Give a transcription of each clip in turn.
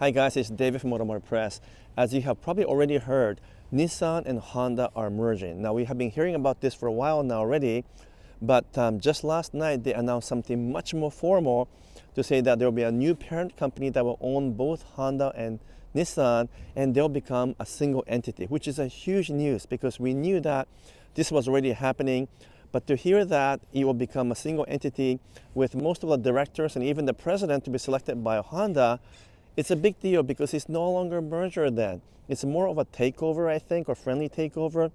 Hi guys, it's David from Motormore Press. As you have probably already heard, Nissan and Honda are merging. Now we have been hearing about this for a while now already, but just last night they announced something much more formal to say that there will be a new parent company that will own both Honda and Nissan, and they'll become a single entity, which is a huge news because we knew that this was already happening. But to hear that it will become a single entity with most of the directors and even the president to be selected by Honda, it's a big deal because it's no longer a merger then. It's more of a takeover, I think, or friendly takeover,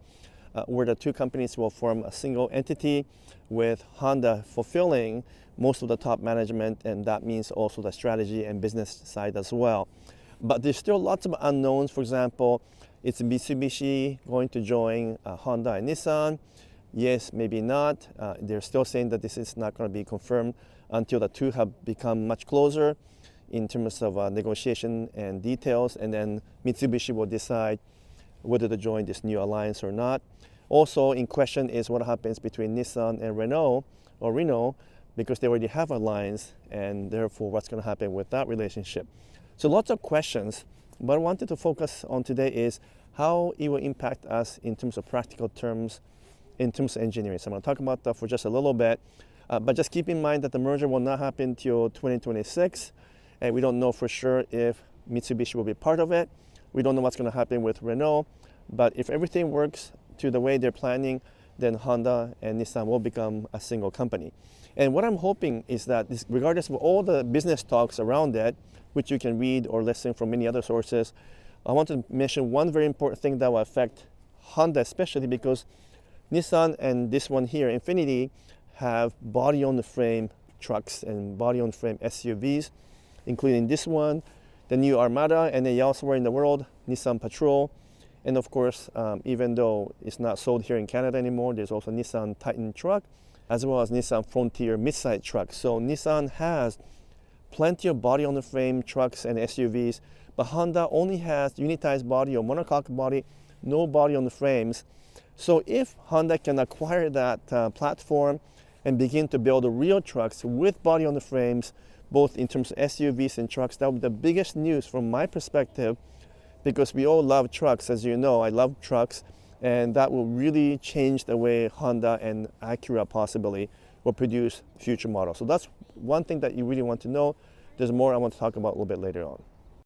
where the two companies will form a single entity with Honda fulfilling most of the top management, and that means also the strategy and business side as well. But there's still lots of unknowns. For example, it's Mitsubishi going to join Honda and Nissan. Yes, maybe not. They're still saying that this is not going to be confirmed until the two have become much closer in terms of negotiation and details, and then Mitsubishi will decide whether to join this new alliance or not. Also in question is what happens between Nissan and Renault, because they already have an alliance, and therefore what's going to happen with that relationship. So lots of questions. What I wanted to focus on today is how it will impact us in terms of practical terms, in terms of engineering. So I'm going to talk about that for just a little bit, but just keep in mind that the merger will not happen until 2026. And we don't know for sure if Mitsubishi will be part of it. We don't know what's going to happen with Renault. But if everything works to the way they're planning, then Honda and Nissan will become a single company. And what I'm hoping is that regardless of all the business talks around it, which you can read or listen from many other sources, I want to mention one very important thing that will affect Honda especially, because Nissan and this one here, Infiniti, have body-on-the-frame trucks and body-on-frame SUVs, including this one, the new Armada, and then elsewhere in the world, Nissan Patrol. And of course, even though it's not sold here in Canada anymore, there's also Nissan Titan truck, as well as Nissan Frontier midsize truck. So Nissan has plenty of body-on-the-frame trucks and SUVs, but Honda only has unitized body or monocoque body, no body on the frames. So if Honda can acquire that platform and begin to build the real trucks with body on the frames, both in terms of SUVs and trucks, that would be the biggest news from my perspective, because we all love trucks. As you know, I love trucks, and that will really change the way Honda and Acura possibly will produce future models. So that's one thing that you really want to know. There's more I want to talk about a little bit later on.